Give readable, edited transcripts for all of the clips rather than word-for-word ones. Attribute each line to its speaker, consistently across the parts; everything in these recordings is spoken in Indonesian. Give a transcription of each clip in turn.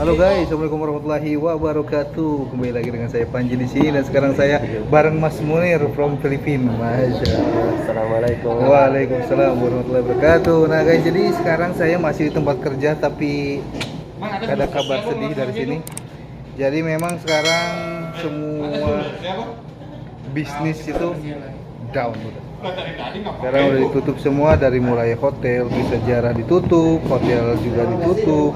Speaker 1: Halo guys, assalamualaikum warahmatullahi wabarakatuh. Kembali lagi dengan saya Panji di sini dan sekarang saya bareng Mas Munir from Filipina. Masya Allah.
Speaker 2: Assalamualaikum.
Speaker 1: Waalaikumsalam warahmatullahi wabarakatuh. Nah guys, jadi sekarang saya masih di tempat kerja tapi ada kabar sedih dari sini. Jadi memang sekarang semua bisnis itu down udah. Sekarang udah ditutup semua, dari mulai hotel bisa jarah ditutup, hotel juga ditutup,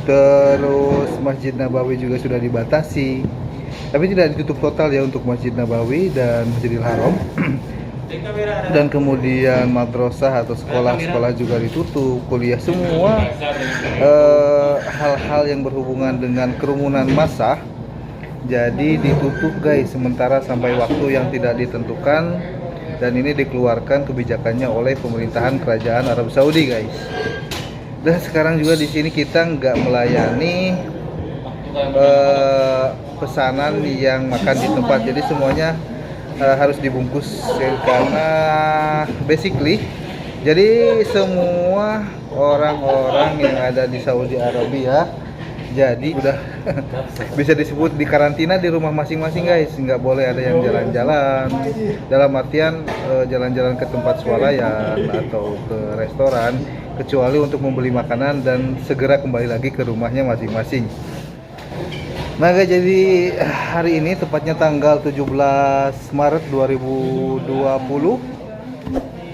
Speaker 1: terus Masjid Nabawi juga sudah dibatasi. Tapi tidak ditutup total ya untuk Masjid Nabawi dan Masjidil Haram. Dan kemudian madrasah atau sekolah-sekolah juga ditutup, kuliah semua hal-hal yang berhubungan dengan kerumunan massa jadi ditutup guys sementara sampai waktu yang tidak ditentukan. Dan ini dikeluarkan kebijakannya oleh pemerintahan kerajaan Arab Saudi guys. Dan sekarang juga di sini kita nggak melayani pesanan yang makan di tempat, jadi semuanya harus dibungkus karena basically jadi semua orang-orang yang ada di Saudi Arabia jadi udah bisa disebut di karantina di rumah masing-masing guys. Nggak boleh ada yang jalan-jalan, dalam artian jalan-jalan ke tempat swalayan atau ke restoran, kecuali untuk membeli makanan dan segera kembali lagi ke rumahnya masing-masing. Nah guys, jadi hari ini tepatnya tanggal 17 Maret 2020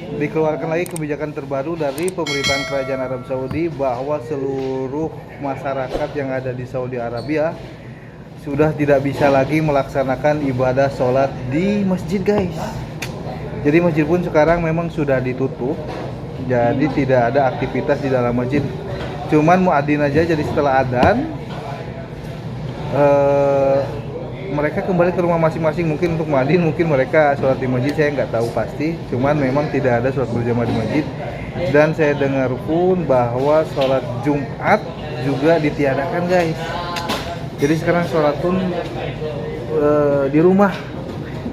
Speaker 1: dikeluarkan lagi kebijakan terbaru dari pemerintahan kerajaan Arab Saudi bahwa seluruh masyarakat yang ada di Saudi Arabia sudah tidak bisa lagi melaksanakan ibadah sholat di masjid guys. Jadi masjid pun sekarang memang sudah ditutup, jadi tidak ada aktivitas di dalam masjid, cuman muadzin aja. Jadi setelah adzan mereka kembali ke rumah masing-masing. Mungkin untuk muadzin mungkin mereka sholat di masjid, saya nggak tahu pasti, cuman memang tidak ada sholat berjamaah di masjid. Dan saya dengar pun bahwa sholat Jumat juga ditiadakan guys. Jadi sekarang sholat pun di rumah.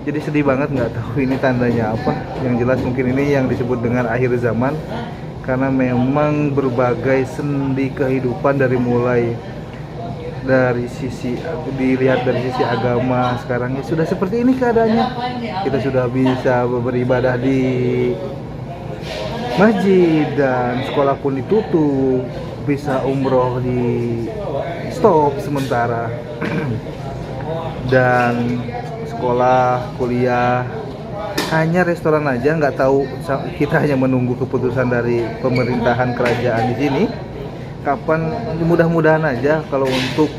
Speaker 1: Jadi sedih banget, nggak tahu ini tandanya apa. Yang jelas mungkin ini yang disebut dengan akhir zaman, karena memang berbagai sendi kehidupan dari sisi dilihat dari sisi agama sekarang ya sudah seperti ini keadaannya. Kita sudah bisa beribadah di masjid dan sekolah pun ditutup, bisa umroh di stop sementara dan sekolah, kuliah, hanya restoran aja nggak tahu. Kita hanya menunggu keputusan dari pemerintahan kerajaan di sini kapan. Mudah-mudahan aja kalau untuk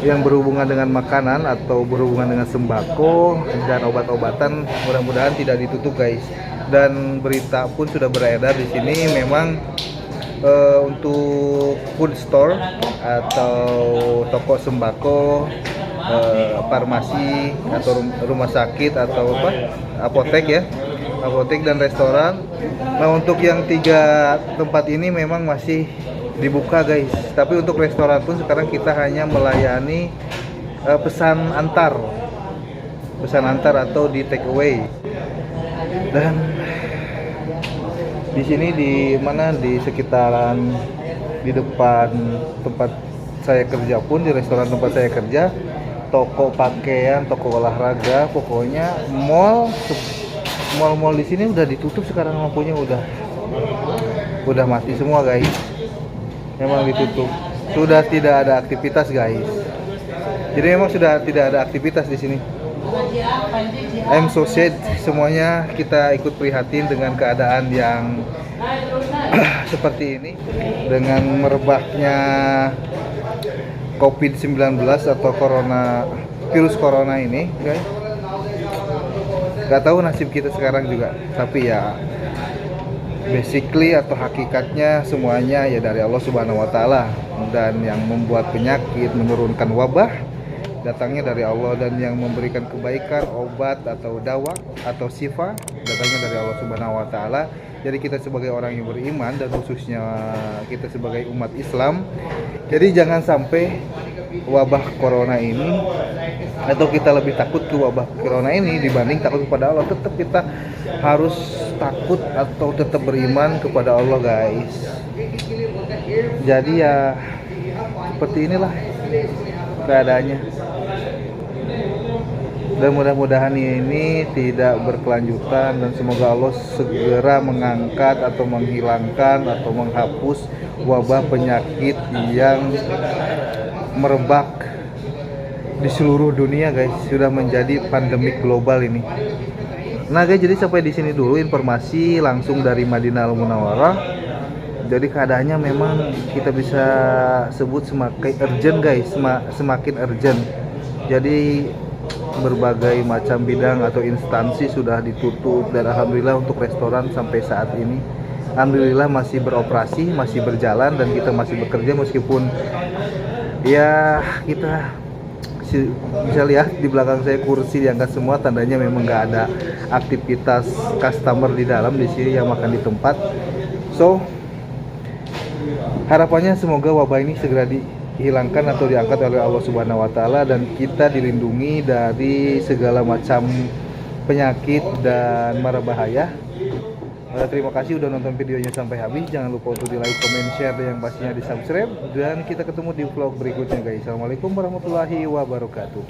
Speaker 1: yang berhubungan dengan makanan atau berhubungan dengan sembako dan obat-obatan mudah-mudahan tidak ditutup guys. Dan berita pun sudah beredar di sini memang untuk food store atau toko sembako, farmasi atau rumah sakit atau apotek dan restoran. Nah untuk yang 3 tempat ini memang masih dibuka guys, tapi untuk restoran pun sekarang kita hanya melayani pesan antar atau di take away. Dan di sini di sekitaran di depan tempat saya kerja pun, di restoran tempat saya kerja, toko pakaian, toko olahraga, pokoknya mall di sini udah ditutup sekarang, lampunya udah mati semua guys. Memang ditutup, sudah tidak ada aktivitas guys. Jadi memang sudah tidak ada aktivitas di sini. I'm so sad, semuanya kita ikut prihatin dengan keadaan yang seperti ini, dengan merebaknya COVID-19 atau virus corona ini guys. Gak tahu nasib kita sekarang juga, tapi ya basically atau hakikatnya semuanya ya dari Allah Subhanahu wa taala, dan yang membuat penyakit, menurunkan wabah datangnya dari Allah, dan yang memberikan kebaikan, obat atau dawa atau syifa datangnya dari Allah Subhanahu wa taala. Jadi kita sebagai orang yang beriman dan khususnya kita sebagai umat Islam, jadi jangan sampai wabah corona ini atau kita lebih takut ke wabah corona ini dibanding takut kepada Allah. Tetap kita harus takut atau tetap beriman kepada Allah guys. Jadi ya seperti inilah keadaannya, dan mudah-mudahan ini tidak berkelanjutan dan semoga Allah segera mengangkat atau menghilangkan atau menghapus wabah penyakit yang merebak di seluruh dunia guys. Sudah menjadi pandemik global ini. Nah guys, jadi sampai di sini dulu informasi langsung dari Madinah Al Munawwarah. Jadi keadaannya memang kita bisa sebut semakin urgent guys, semakin urgent. Jadi berbagai macam bidang atau instansi sudah ditutup, dan alhamdulillah untuk restoran sampai saat ini alhamdulillah masih beroperasi, masih berjalan, dan kita masih bekerja meskipun ya kita bisa lihat di belakang saya kursi diangkat semua, tandanya memang nggak ada aktivitas customer di dalam di sini yang makan di tempat. So harapannya semoga wabah ini segera dihilangkan atau diangkat oleh Allah Subhanahu wa taala, dan kita dilindungi dari segala macam penyakit dan mara bahaya. Terima kasih udah nonton videonya sampai habis. Jangan lupa untuk di like, comment, share, dan yang pastinya di subscribe. Dan kita ketemu di vlog berikutnya guys. Assalamualaikum warahmatullahi wabarakatuh.